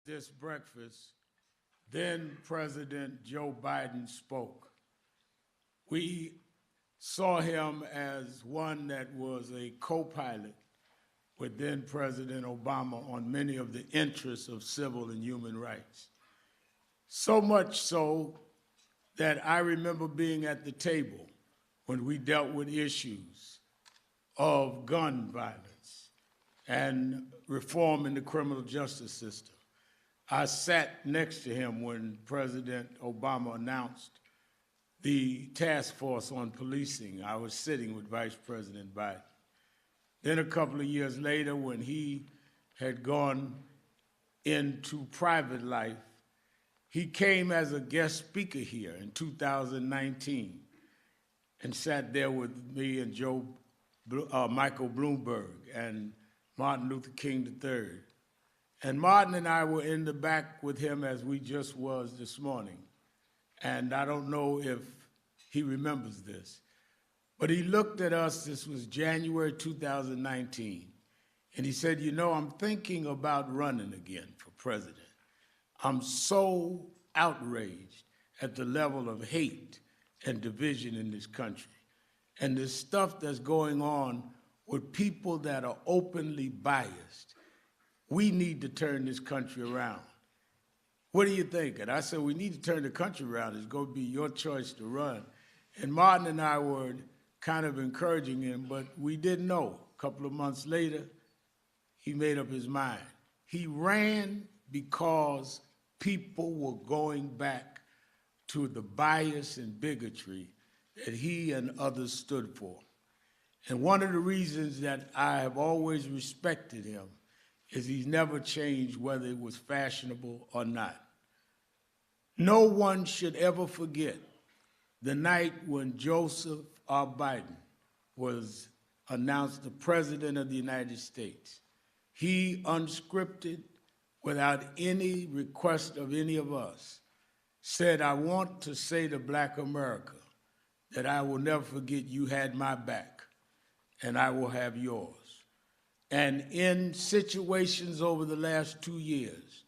this breakfast, then President Joe Biden spoke. We saw him as one that was a co-pilot with then President Obama on many of the interests of civil and human rights. So much so that I remember being at the table when we dealt with issues of gun violence and reform in the criminal justice system. I sat next to him when President Obama announced the task force on policing. I was sitting with Vice President Biden. Then a couple of years later, when he had gone into private life, he came as a guest speaker here in 2019 and sat there with me and Michael Bloomberg and Martin Luther King III. And Martin and I were in the back with him as we just was this morning. And I don't know if he remembers this, but he looked at us, this was January 2019, and he said, you know, I'm thinking about running again for president. I'm so outraged at the level of hate and division in this country. And the stuff that's going on with people that are openly biased. We need to turn this country around. What do you think? And I said, we need to turn the country around. It's going to be your choice to run. And Martin and I were kind of encouraging him, but we didn't know. A couple of months later, he made up his mind. He ran because people were going back to the bias and bigotry that he and others stood for. And one of the reasons that I have always respected him is he's never changed whether it was fashionable or not. No one should ever forget the night when Joseph R. Biden was announced the President of the United States. He, unscripted, without any request of any of us, said, I want to say to Black America that I will never forget you had my back and I will have yours. And in situations over the last 2 years,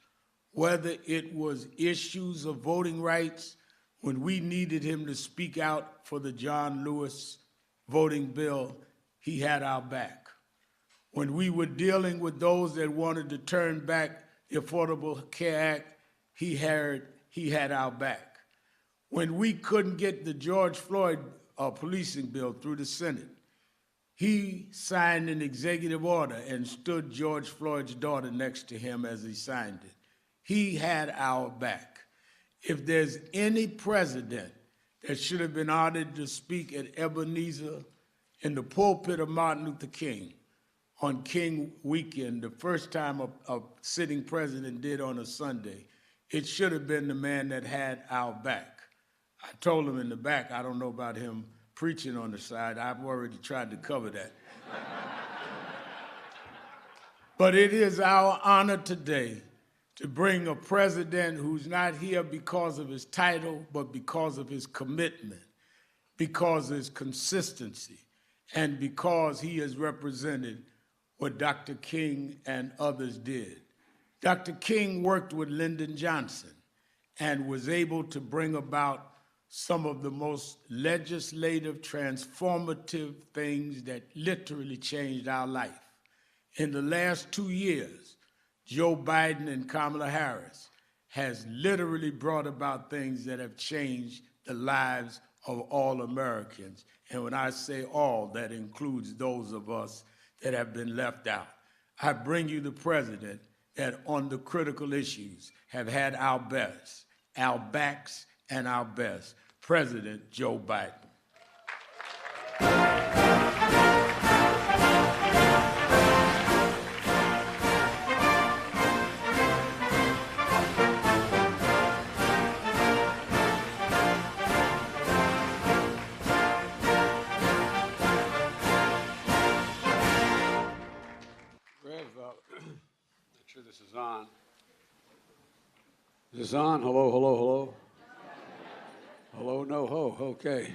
whether it was issues of voting rights, when we needed him to speak out for the John Lewis voting bill, he had our back. When we were dealing with those that wanted to turn back the Affordable Care Act, he had our back. When we couldn't get the George Floyd policing bill through the Senate, he signed an executive order and stood George Floyd's daughter next to him as he signed it. He had our back. If there's any president that should have been honored to speak at Ebenezer in the pulpit of Martin Luther King on King Weekend, the first time a sitting president did on a Sunday, it should have been the man that had our back. I told him in the back, I don't know about him preaching on the side. I've already tried to cover that. But it is our honor today to bring a president who's not here because of his title, but because of his commitment, because of his consistency, and because he has represented what Dr. King and others did. Dr. King worked with Lyndon Johnson and was able to bring about some of the most legislative, transformative things that literally changed our life. In the last 2 years, Joe Biden and Kamala Harris has literally brought about things that have changed the lives of all Americans. And when I say all, that includes those of us that have been left out. I bring you the president that on the critical issues have had our best, our backs and our best, President Joe Biden. Make sure this is on. Is this on? Hello, hello, hello. Hello, no ho. Okay.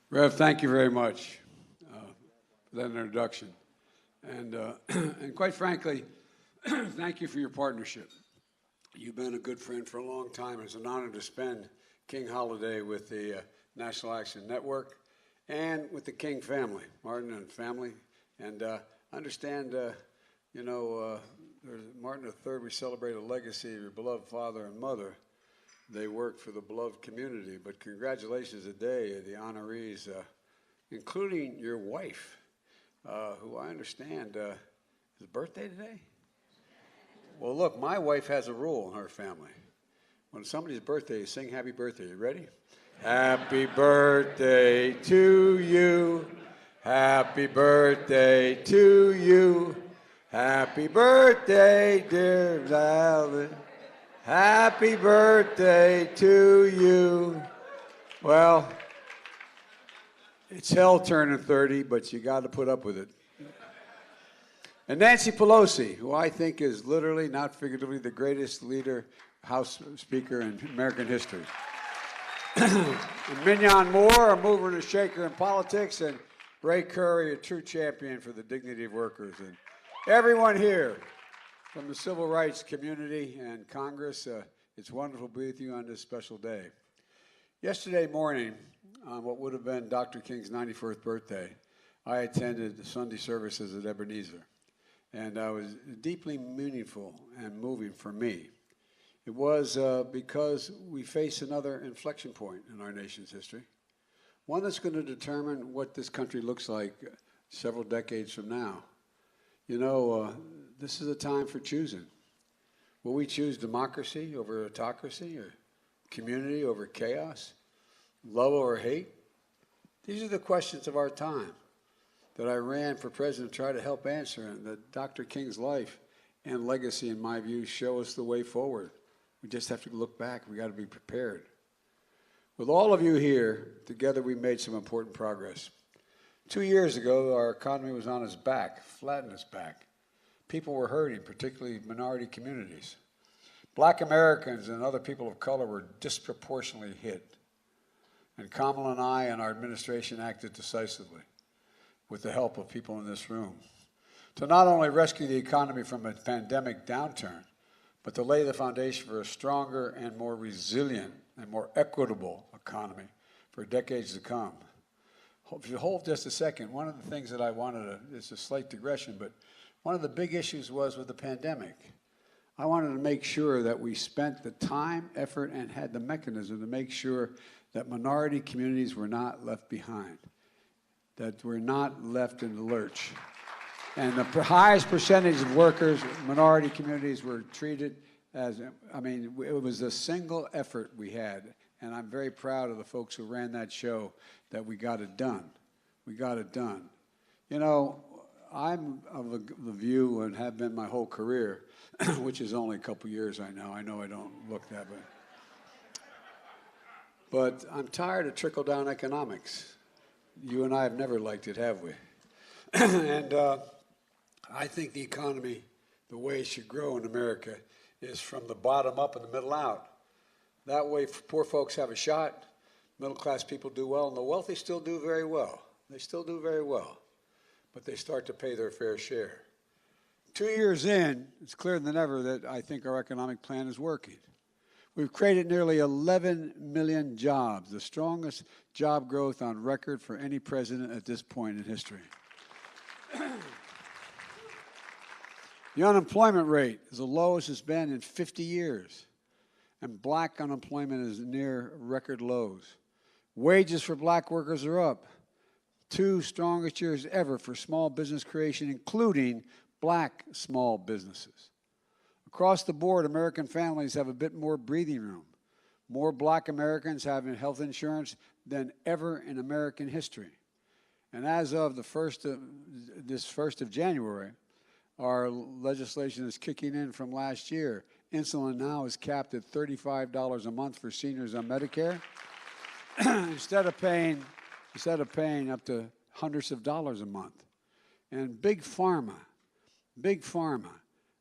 Rev, thank you very much for that introduction. And quite frankly, Thank you for your partnership. You've been a good friend for a long time. It's an honor to spend King Holiday with the National Action Network and with the King family, Martin and family. And I understand, Martin III, we celebrate a legacy of your beloved father and mother. They worked for the beloved community. But congratulations today, the honorees, including your wife, who I understand is birthday today? Well, look, my wife has a rule in her family. When somebody's birthday, you sing happy birthday. You ready? Happy birthday to you. Happy birthday to you. Happy birthday, dear Valen. Happy birthday to you. Well, it's hell turning 30, but you got to put up with it. And Nancy Pelosi, who I think is literally, not figuratively, the greatest leader, House Speaker in American history. And Mignon Moore, a mover and a shaker in politics, and Ray Curry, a true champion for the dignity of workers. And everyone here from the civil rights community and Congress, it's wonderful to be with you on this special day. Yesterday morning, on what would have been Dr. King's 91st birthday, I attended the Sunday services at Ebenezer. And it was deeply meaningful and moving for me. It was because we face another inflection point in our nation's history, one that's going to determine what this country looks like several decades from now. You know, this is a time for choosing. Will we choose democracy over autocracy, or community over chaos, love over hate? These are the questions of our time that I ran for president to try to help answer, and that Dr. King's life and legacy, in my view, show us the way forward. We just have to look back. We got to be prepared. With all of you here, together we made some important progress. 2 years ago, our economy was on its back, flat on its back. People were hurting, particularly minority communities. Black Americans and other people of color were disproportionately hit. And Kamala and I and our administration acted decisively, with the help of people in this room, to not only rescue the economy from a pandemic downturn, but to lay the foundation for a stronger and more resilient and more equitable economy for decades to come. If you hold just a second, one of the things that I wanted to, it's a slight digression, but one of the big issues was with the pandemic. I wanted to make sure that we spent the time, effort, and had the mechanism to make sure that minority communities were not left behind, that we're not left in the lurch. And the highest percentage of workers, minority communities, were treated as, it was a single effort we had. And I'm very proud of the folks who ran that show, that we got it done. We got it done. You know, I'm of the view, and have been my whole career, which is only a couple years, I know I don't look that way. But I'm tired of trickle-down economics. You and I have never liked it, have we? And I think the economy, the way it should grow in America, is from the bottom up and the middle out. That way, poor folks have a shot, middle-class people do well, and the wealthy still do very well. They still do very well, but they start to pay their fair share. 2 years in, it's clearer than ever that I think our economic plan is working. We've created nearly 11 million jobs, the strongest job growth on record for any president at this point in history. The unemployment rate is the lowest it's been in 50 years, and black unemployment is near record lows. Wages for black workers are up. 2 strongest years ever for small business creation, including black small businesses. Across the board, American families have a bit more breathing room. More black Americans have health insurance than ever in American history. And as of this 1st of January, our legislation is kicking in from last year. Insulin now is capped at $35 a month for seniors on Medicare, instead of paying up to hundreds of dollars a month. And big pharma,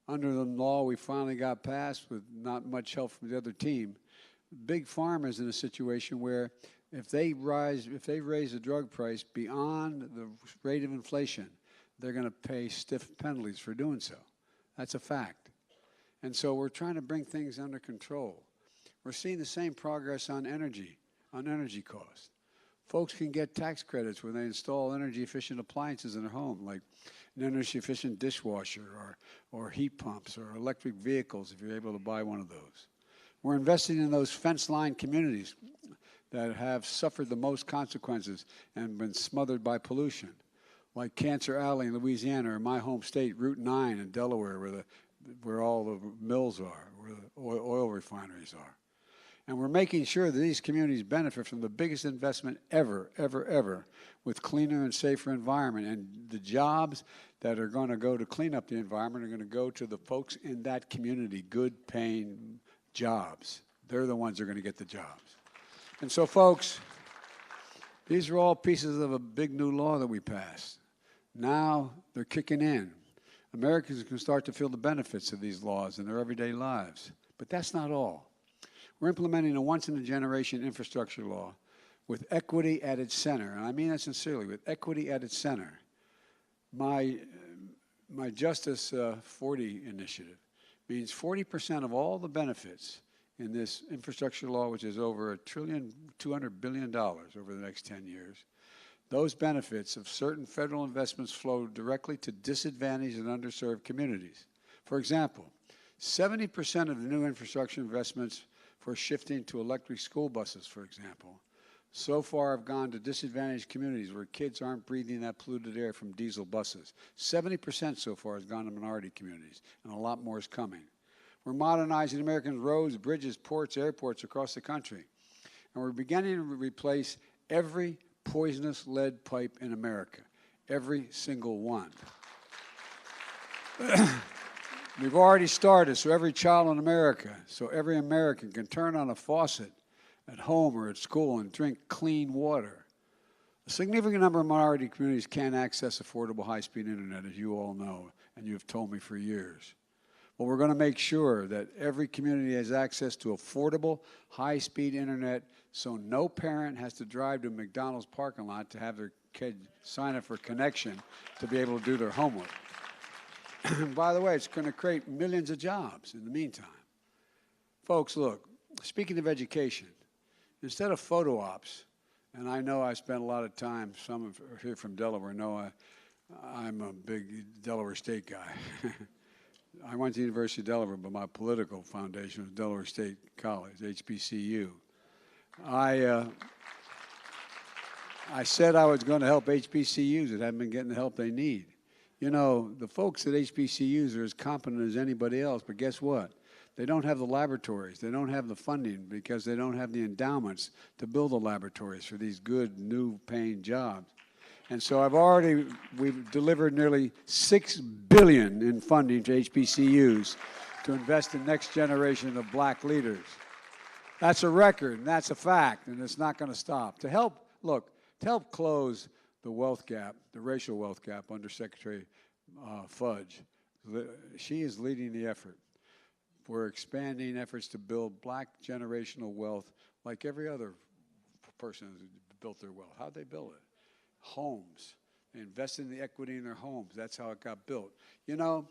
under the law we finally got passed with not much help from the other team, big pharma is in a situation where if they raise the drug price beyond the rate of inflation, they're going to pay stiff penalties for doing so. That's a fact. And so we're trying to bring things under control. We're seeing the same progress on energy costs. Folks can get tax credits when they install energy-efficient appliances in their home, like an energy-efficient dishwasher or heat pumps or electric vehicles if you're able to buy one of those. We're investing in those fence-lined communities that have suffered the most consequences and been smothered by pollution, like Cancer Alley in Louisiana, or my home state, Route 9 in Delaware, where all the mills are, where the oil refineries are. And we're making sure that these communities benefit from the biggest investment ever, ever, ever, with cleaner and safer environment. And the jobs that are going to go to clean up the environment are going to go to the folks in that community, good paying jobs. They're the ones that are going to get the jobs. And so, folks, these are all pieces of a big new law that we passed. Now they're kicking in. Americans can start to feel the benefits of these laws in their everyday lives. But that's not all. We're implementing a once-in-a-generation infrastructure law with equity at its center, and I mean that sincerely, with equity at its center. My Justice 40 initiative means 40% of all the benefits in this infrastructure law, which is over $1.2 trillion over the next 10 years, those benefits of certain federal investments flow directly to disadvantaged and underserved communities. For example, 70% of the new infrastructure investments for shifting to electric school buses, for example, so far have gone to disadvantaged communities where kids aren't breathing that polluted air from diesel buses. 70% so far has gone to minority communities, and a lot more is coming. We're modernizing American roads, bridges, ports, airports across the country. And we're beginning to replace every poisonous lead pipe in America, every single one. We've already started, so every child in America, so every American can turn on a faucet at home or at school and drink clean water. A significant number of minority communities can't access affordable high-speed internet, as you all know, and you've told me for years. Well, we're going to make sure that every community has access to affordable, high-speed internet, so no parent has to drive to a McDonald's parking lot to have their kid sign up for connection to be able to do their homework. By the way, it's going to create millions of jobs in the meantime. Folks, look, speaking of education, instead of photo ops, and I know I spent a lot of time, some here from Delaware know I'm a big Delaware State guy. I went to the University of Delaware, but my political foundation was Delaware State College, HBCU. I said I was going to help HBCUs that haven't been getting the help they need. You know, the folks at HBCUs are as competent as anybody else, but guess what? They don't have the laboratories. They don't have the funding because they don't have the endowments to build the laboratories for these good, new paying jobs. And so we've delivered nearly $6 billion in funding to HBCUs to invest in next generation of black leaders. That's a record, and that's a fact, and it's not going to stop. To help close the wealth gap, the racial wealth gap under Secretary Fudge, she is leading the effort. We're expanding efforts to build black generational wealth like every other person has built their wealth. How'd they build it? Homes. They invested in the equity in their homes. That's how it got built. You know,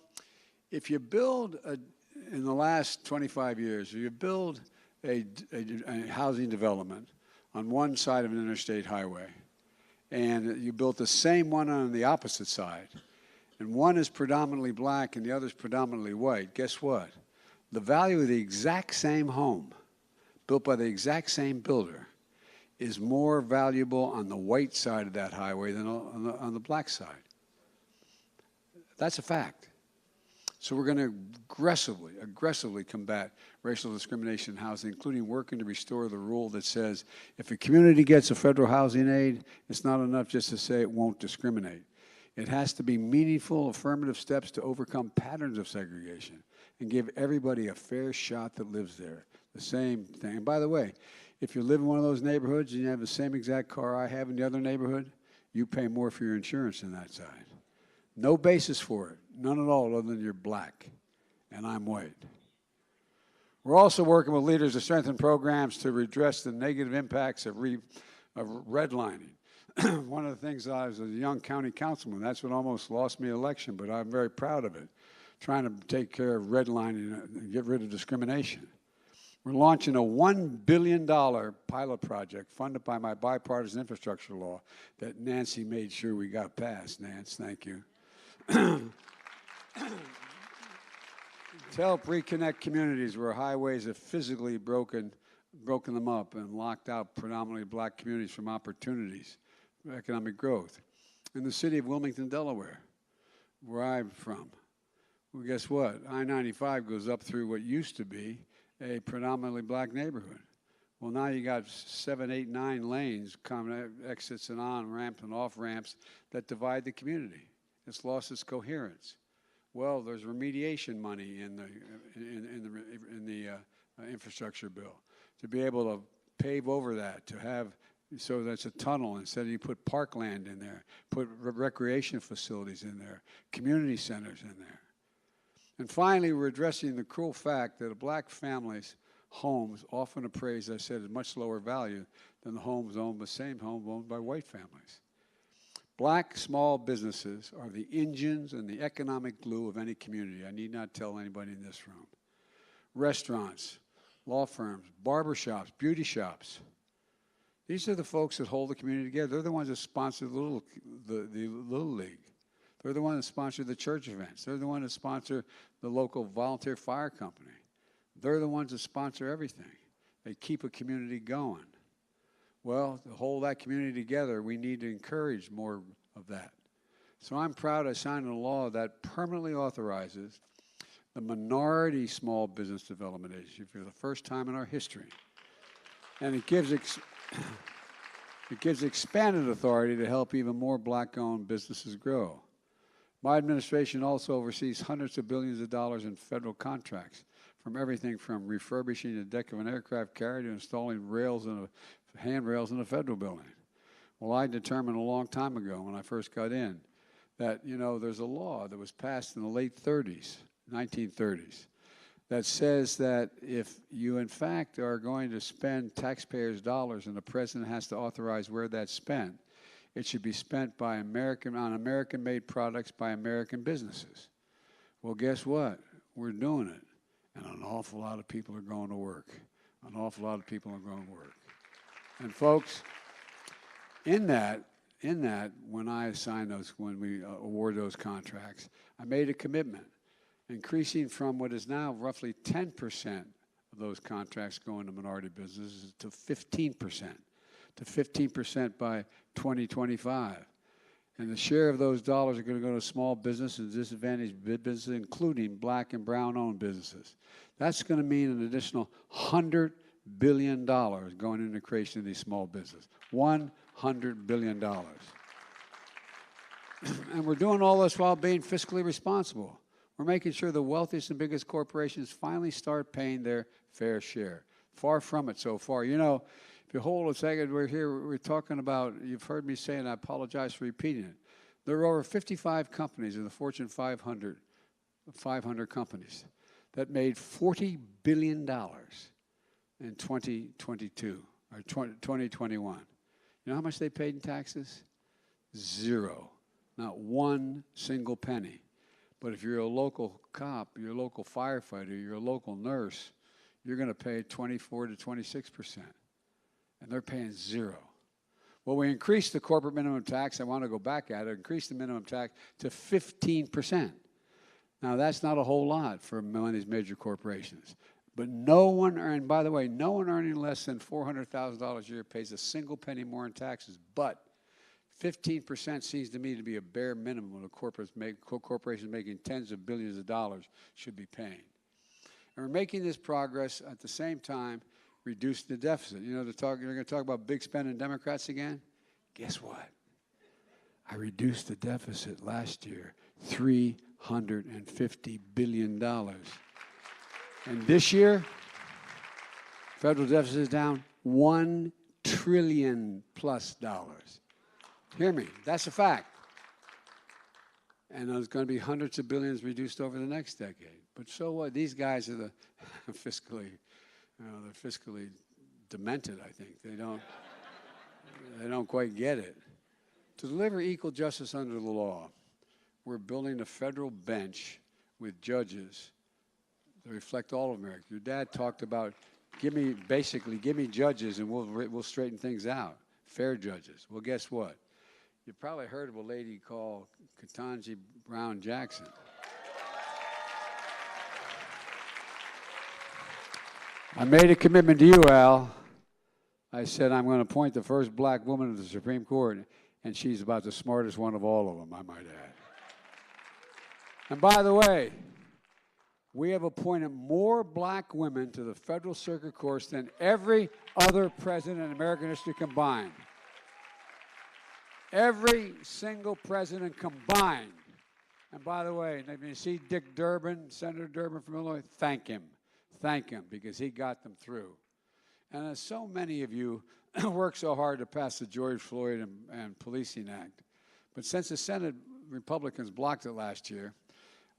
if you build, in the last 25 years, if you build a housing development on one side of an interstate highway, and you built the same one on the opposite side, and one is predominantly black and the other is predominantly white, guess what? The value of the exact same home, built by the exact same builder, is more valuable on the white side of that highway than on the black side. That's a fact. So we're going to aggressively combat racial discrimination in housing, including working to restore the rule that says if a community gets a federal housing aid, it's not enough just to say it won't discriminate. It has to be meaningful, affirmative steps to overcome patterns of segregation and give everybody a fair shot that lives there. The same thing. And by the way, if you live in one of those neighborhoods and you have the same exact car I have in the other neighborhood, you pay more for your insurance than that side. No basis for it, none at all, other than you're black and I'm white. We're also working with leaders to strengthen programs to redress the negative impacts of redlining. One of the things I was a young county councilman, that's what almost lost me an election, but I'm very proud of it. trying to take care of redlining and get rid of discrimination. We're launching a $1 billion pilot project funded by my bipartisan infrastructure law that Nancy made sure we got passed. Nance, thank you. To help reconnect communities where highways have physically broken them up and locked out predominantly black communities from opportunities for economic growth. In the city of Wilmington, Delaware, where I'm from, well, guess what? I-95 goes up through what used to be a predominantly black neighborhood. Well, now you got 7, 8, 9 lanes, common exits and on-ramps and off-ramps that divide the community. It's lost its coherence. Well, there's remediation money in the infrastructure bill to be able to pave over that, to have so that's a tunnel instead of you put parkland in there, put recreation facilities in there, community centers in there. And finally, we're addressing the cruel fact that a black family's homes, often appraised, as I said, at much lower value than the homes owned, the same home owned by white families. Black small businesses are the engines and the economic glue of any community. I need not tell anybody in this room. Restaurants, law firms, barber shops, beauty shops. These are the folks that hold the community together. They're the ones that sponsor the Little League. They're the ones that sponsor the church events. They're the ones that sponsor the local volunteer fire company. They're the ones that sponsor everything. They keep a community going. Well, to hold that community together, we need to encourage more of that. So I'm proud I signed a law that permanently authorizes the Minority Small Business Development Agency for the first time in our history. And it gives expanded authority to help even more black-owned businesses grow. My administration also oversees hundreds of billions of dollars in federal contracts, from everything from refurbishing the deck of an aircraft carrier to installing handrails in a federal building. Well, I determined a long time ago when I first got in that, there's a law that was passed in the late 1930s, that says that if you, in fact, are going to spend taxpayers' dollars and the president has to authorize where that's spent, it should be spent on American-made products by American businesses. Well, guess what? We're doing it. And an awful lot of people are going to work. An awful lot of people are going to work. And folks, in that, when we award those contracts, I made a commitment, increasing from what is now roughly 10% of those contracts going to minority businesses to 15%. To 15% by 2025. And the share of those dollars are going to go to small business and disadvantaged businesses, including black and brown-owned businesses. That's going to mean an additional $100 billion going into the creation of these small businesses. $100 billion. And we're doing all this while being fiscally responsible. We're making sure the wealthiest and biggest corporations finally start paying their fair share. Far from it so far. If you hold a second, we're talking about, you've heard me say, and I apologize for repeating it. There are over 55 companies in the Fortune 500 companies that made $40 billion in 2022, or 2021. You know how much they paid in taxes? Zero. Not one single penny. But if you're a local cop, you're a local firefighter, you're a local nurse, you're going to pay 24 to 26%. And they're paying zero. Well, we increased the corporate minimum tax. I want to go back at it. Increased the minimum tax to 15%. Now, that's not a whole lot for one of these major corporations. But no one earning less than $400,000 a year pays a single penny more in taxes. But 15% seems to me to be a bare minimum when corporations making tens of billions of dollars should be paying. And we're making this progress at the same time reduce the deficit. You're going to talk about big spending Democrats again? Guess what? I reduced the deficit last year, $350 billion. And this year, federal deficit is down $1 trillion plus. Hear me, that's a fact. And there's going to be hundreds of billions reduced over the next decade. But so what? These guys are the fiscally demented, I think. They don't quite get it. To deliver equal justice under the law, we're building a federal bench with judges that reflect all of America. Your dad talked about, give me judges and we'll straighten things out. Fair judges. Well, guess what? You probably heard of a lady called Ketanji Brown Jackson. I made a commitment to you, Al. I said I'm going to appoint the first black woman to the Supreme Court, and she's about the smartest one of all of them, I might add. And by the way, we have appointed more black women to the federal circuit courts than every other president in American history combined. Every single president combined. And by the way, if you see Dick Durbin, Senator Durbin from Illinois, thank him. Thank him, because he got them through. And as so many of you worked so hard to pass the George Floyd and Policing Act, but since the Senate Republicans blocked it last year,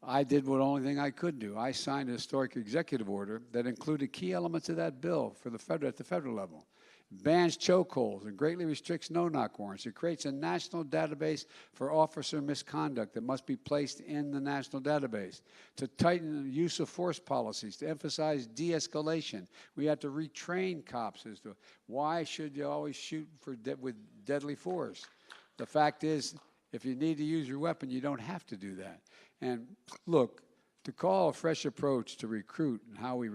I did what only thing I could do. I signed a historic executive order that included key elements of that bill for at the federal level. It bans chokeholds and greatly restricts no-knock warrants. It creates a national database for officer misconduct that must be placed in the national database. To tighten the use of force policies, to emphasize de-escalation. We have to retrain cops as to why should you always shoot with deadly force. The fact is, if you need to use your weapon, you don't have to do that. And look, to call a fresh approach to recruit, how we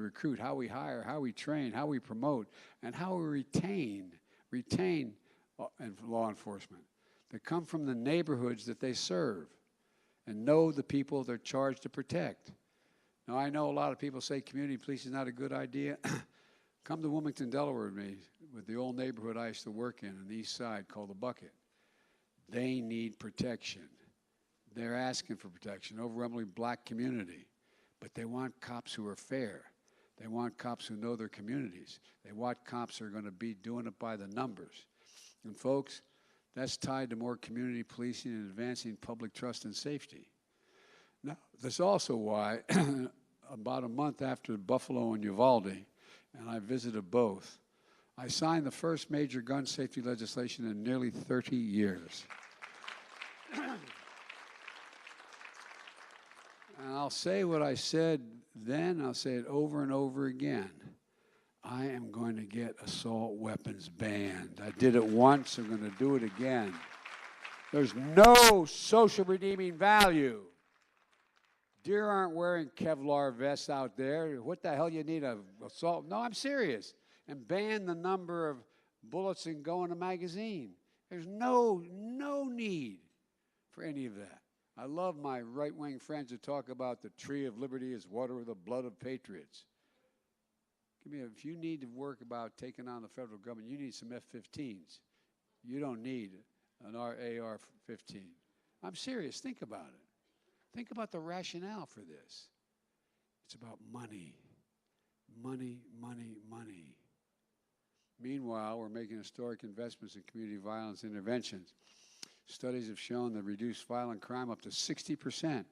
hire, how we train, how we promote, and how we retain law enforcement that come from the neighborhoods that they serve and know the people they're charged to protect. Now, I know a lot of people say community police is not a good idea. Come to Wilmington, Delaware with me, with the old neighborhood I used to work in on the east side called the Bucket. They need protection. They're asking for protection, overwhelmingly black community. But they want cops who are fair. They want cops who know their communities. They want cops who are going to be doing it by the numbers. And folks, that's tied to more community policing and advancing public trust and safety. Now, that's also why about a month after Buffalo and Uvalde, and I visited both, I signed the first major gun safety legislation in nearly 30 years. And I'll say what I said then, I'll say it over and over again. I am going to get assault weapons banned. I did it once, I'm going to do it again. There's no social redeeming value. Deer aren't wearing Kevlar vests out there. What the hell you need an assault? No, I'm serious. And ban the number of bullets that go in a magazine. There's no need for any of that. I love my right-wing friends who talk about the tree of liberty is water with the blood of patriots. If you need to work about taking on the federal government, you need some F-15s. You don't need an AR-15. I'm serious. Think about it. Think about the rationale for this. It's about money. Money, money, money. Meanwhile, we're making historic investments in community violence interventions. Studies have shown that reduced violent crime up to 60%.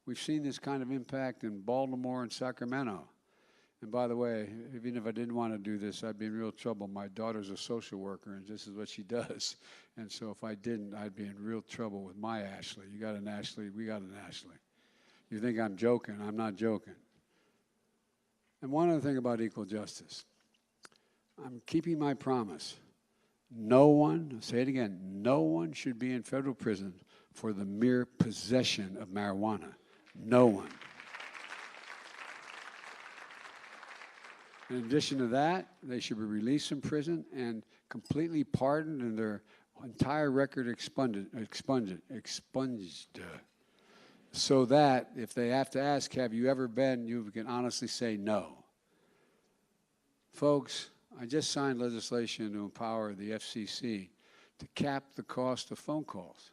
We've seen this kind of impact in Baltimore and Sacramento. And by the way, even if I didn't want to do this, I'd be in real trouble. My daughter's a social worker, and this is what she does. And so if I didn't, I'd be in real trouble with my Ashley. You got an Ashley, we got an Ashley. You think I'm joking? I'm not joking. And one other thing about equal justice. I'm keeping my promise. No one, I'll say it again, no one should be in federal prison for the mere possession of marijuana. No one. In addition to that, they should be released from prison and completely pardoned and their entire record expunged. So that if they have to ask, have you ever been, you can honestly say no. Folks, I just signed legislation to empower the FCC to cap the cost of phone calls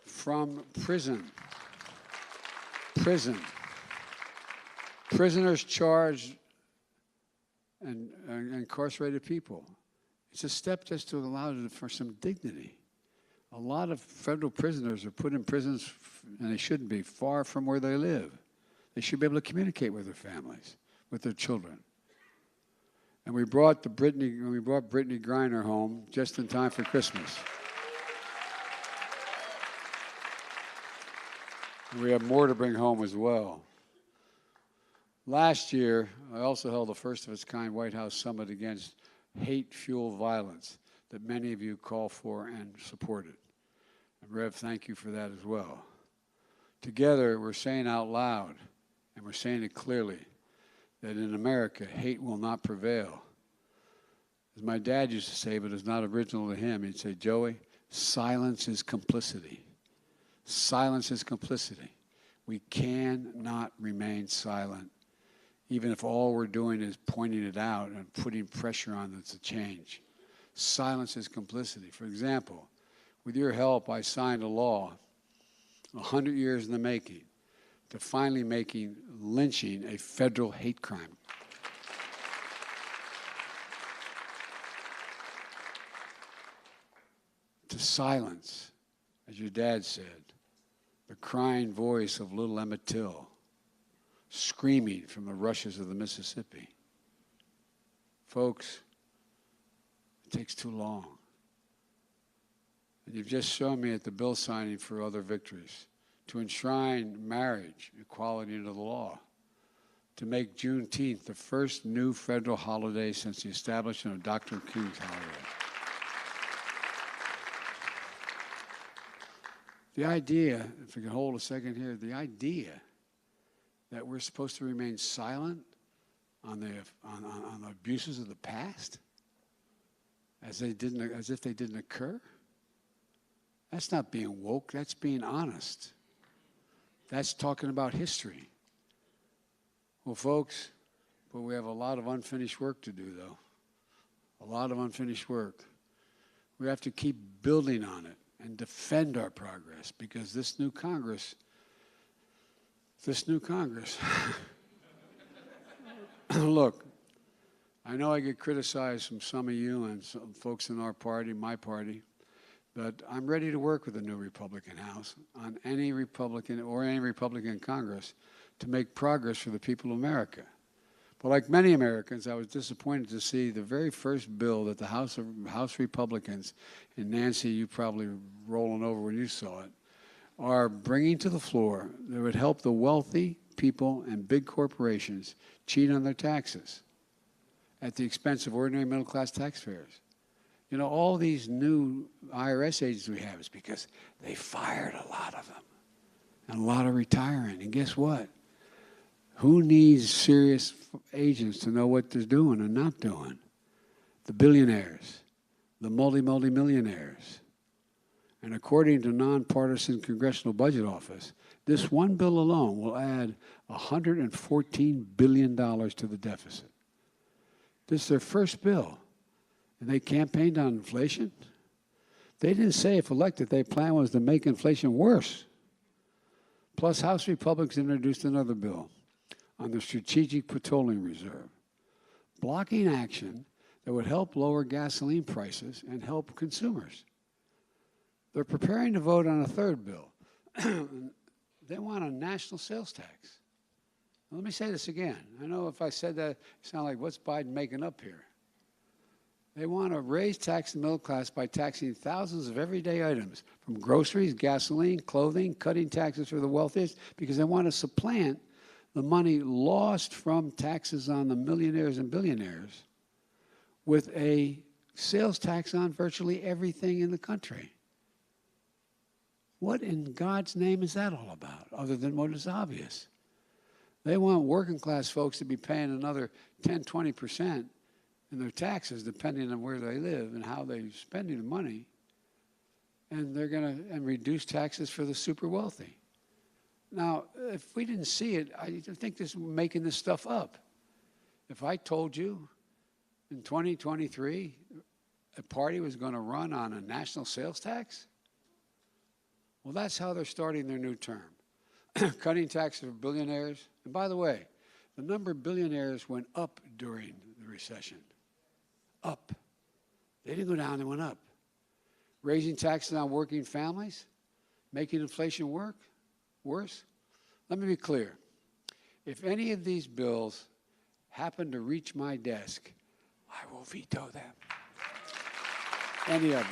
from prison. Prisoners charged and incarcerated people. It's a step just to allow them for some dignity. A lot of federal prisoners are put in prisons, and they shouldn't be, far from where they live. They should be able to communicate with their families, with their children. And we brought Brittany Griner home just in time for Christmas. We have more to bring home as well. Last year, I also held the first of its kind White House summit against hate-fueled violence that many of you call for and supported. And Rev, thank you for that as well. Together, we're saying out loud, and we're saying it clearly, that in America, hate will not prevail. As my dad used to say, but it's not original to him, he'd say, Joey, silence is complicity. Silence is complicity. We cannot remain silent, even if all we're doing is pointing it out and putting pressure on it to change. Silence is complicity. For example, with your help, I signed a law 100 years in the making to finally making lynching a federal hate crime. To silence, as your dad said, the crying voice of little Emmett Till, screaming from the rushes of the Mississippi. Folks, it takes too long. And you've just shown me at the bill signing for other victories, to enshrine marriage equality into the law, to make Juneteenth the first new federal holiday since the establishment of Dr. King's holiday. The idea, if we can hold a second here, the idea that we're supposed to remain silent on the abuses of the past, as if they didn't occur, that's not being woke, that's being honest. That's talking about history. Well, folks, but we have a lot of unfinished work to do, though. A lot of unfinished work. We have to keep building on it and defend our progress, because this new Congress, look, I know I get criticized from some of you and some folks in our party, my party, but I'm ready to work with the new Republican House on any Republican or any Republican Congress to make progress for the people of America. But like many Americans, I was disappointed to see the very first bill that the House Republicans, and Nancy, you probably rolling over when you saw it, are bringing to the floor that would help the wealthy people and big corporations cheat on their taxes at the expense of ordinary middle-class taxpayers. You know, all these new IRS agents we have is because they fired a lot of them and a lot of retiring. And guess what? Who needs serious agents to know what they're doing and not doing? The billionaires, the multi-millionaires. And according to nonpartisan Congressional Budget Office, this one bill alone will add $114 billion to the deficit. This is their first bill. And they campaigned on inflation. They didn't say if elected their plan was to make inflation worse. Plus, House Republicans introduced another bill on the Strategic Petroleum Reserve, blocking action that would help lower gasoline prices and help consumers. They're preparing to vote on a third bill. They want a national sales tax. Now, let me say this again. I know if I said that, it sounds like, what's Biden making up here? They want to raise tax in the middle class by taxing thousands of everyday items, from groceries, gasoline, clothing, cutting taxes for the wealthiest, because they want to supplant the money lost from taxes on the millionaires and billionaires with a sales tax on virtually everything in the country. What in God's name is that all about, other than what is obvious? They want working class folks to be paying another 10, 20% in their taxes, depending on where they live and how they're spending the money. And they're going to reduce taxes for the super wealthy. Now, if we didn't see it, I think this making this stuff up. If I told you in 2023 a party was going to run on a national sales tax, well, that's how they're starting their new term. Cutting taxes for billionaires. And by the way, the number of billionaires went up during the recession. Up. They didn't go down, they went up. Raising taxes on working families, making inflation worse. Let me be clear. If any of these bills happen to reach my desk, I will veto them. Any of them.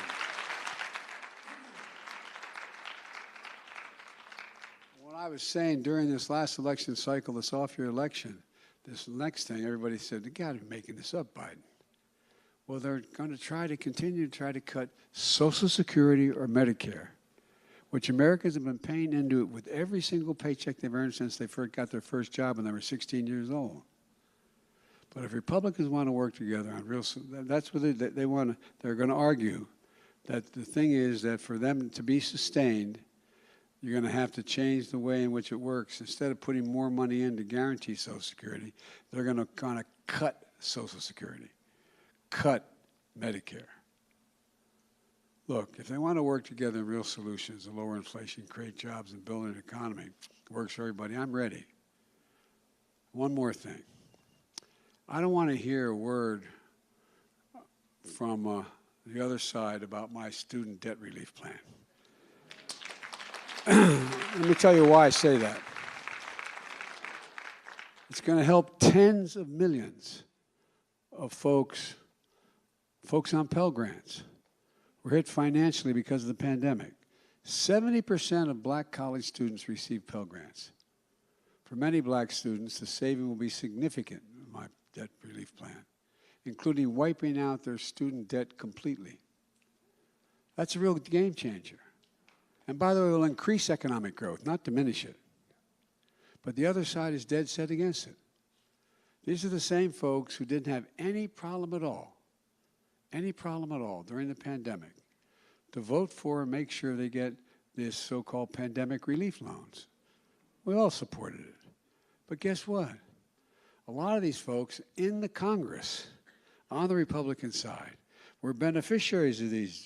When I was saying during this last election cycle, this off-year election, this next thing, everybody said, they got to be making this up, Biden. Well, they're going to continue to cut Social Security or Medicare, which Americans have been paying into it with every single paycheck they've earned since they first got their first job when they were 16 years old. But if Republicans want to work together on real, that's what they want to, they're going to argue that the thing is that for them to be sustained, you're going to have to change the way in which it works. Instead of putting more money in to guarantee Social Security, they're going to kind of cut Social Security, cut Medicare. Look, if they want to work together in real solutions, to lower inflation, create jobs, and build an economy, works for everybody, I'm ready. One more thing. I don't want to hear a word from the other side about my student debt relief plan. Let me tell you why I say that. It's going to help tens of millions of folks on Pell Grants. We're hit financially because of the pandemic. 70% of black college students receive Pell Grants. For many black students, the saving will be significant in my debt relief plan, including wiping out their student debt completely. That's a real game changer. And by the way, it will increase economic growth, not diminish it. But the other side is dead set against it. These are the same folks who didn't have any problem at all during the pandemic to vote for and make sure they get this so-called pandemic relief loans. We all supported it. But guess what? A lot of these folks in the Congress, on the Republican side, were beneficiaries of these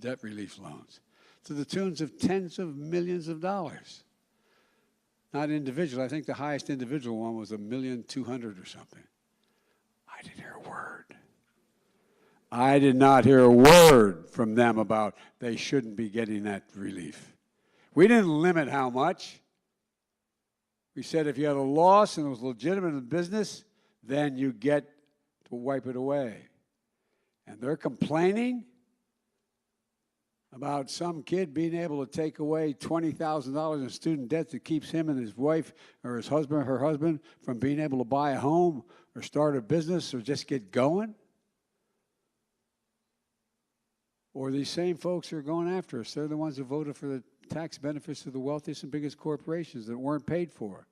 debt relief loans to the tunes of tens of millions of dollars. Not individual. I think the highest individual one was $1,200,000 or something. I didn't hear a word. I did not hear a word from them about they shouldn't be getting that relief. We didn't limit how much. We said if you had a loss and it was legitimate in business, then you get to wipe it away. And they're complaining about some kid being able to take away $20,000 in student debt that keeps him and his wife or his husband or her husband from being able to buy a home or start a business or just get going. Or these same folks are going after us. They're the ones who voted for the tax benefits of the wealthiest and biggest corporations that weren't paid for.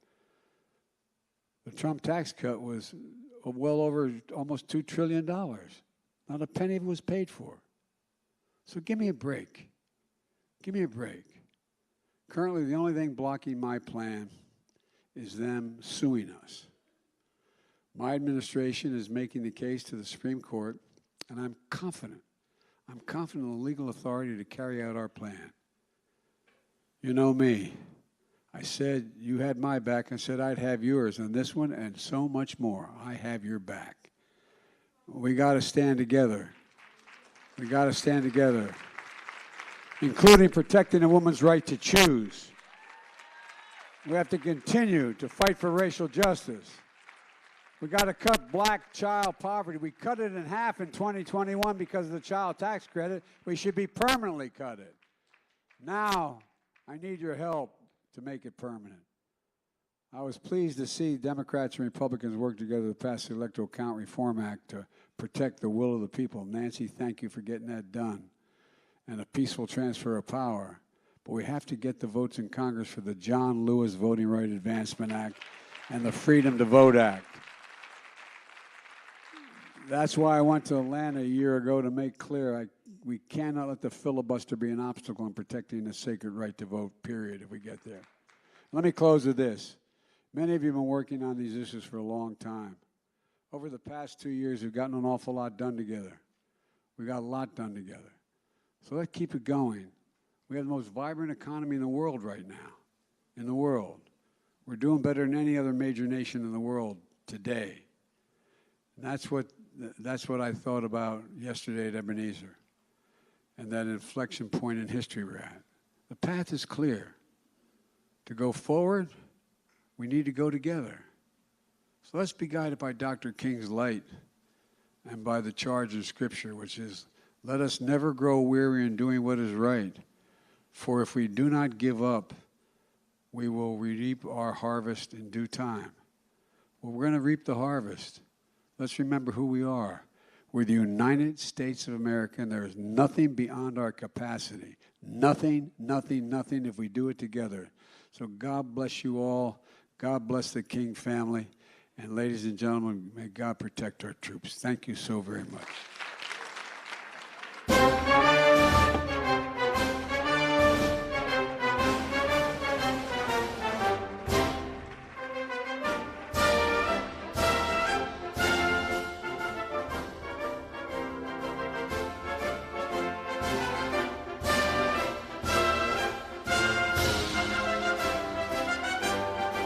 The Trump tax cut was well over almost $2 trillion. Not a penny of it was paid for. So give me a break. Give me a break. Currently, the only thing blocking my plan is them suing us. My administration is making the case to the Supreme Court, and I'm confident in the legal authority to carry out our plan. You know me. I said you had my back. I said I'd have yours on this one and so much more. I have your back. We got to stand together. We got to stand together, including protecting a woman's right to choose. We have to continue to fight for racial justice. We got to cut black child poverty. We cut it in half in 2021 because of the child tax credit. We should be permanently cut it. Now, I need your help to make it permanent. I was pleased to see Democrats and Republicans work together to pass the Electoral Count Reform Act to protect the will of the people. Nancy, thank you for getting that done. And a peaceful transfer of power. But we have to get the votes in Congress for the John Lewis Voting Right Advancement Act and the Freedom to Vote Act. That's why I went to Atlanta a year ago to make clear we cannot let the filibuster be an obstacle in protecting the sacred right to vote, period, if we get there. Let me close with this. Many of you have been working on these issues for a long time. Over the past 2 years, we've gotten an awful lot done together. We got a lot done together. So let's keep it going. We have the most vibrant economy in the world right now, in the world. We're doing better than any other major nation in the world today. And that's what I thought about yesterday at Ebenezer and that inflection point in history we're at. The path is clear. To go forward, we need to go together. So let's be guided by Dr. King's light and by the charge in Scripture, which is, let us never grow weary in doing what is right, for if we do not give up, we will reap our harvest in due time. Well, we're going to reap the harvest. Let's remember who we are. We're the United States of America, and there is nothing beyond our capacity. Nothing, nothing, nothing if we do it together. So God bless you all. God bless the King family. And ladies and gentlemen, may God protect our troops. Thank you so very much.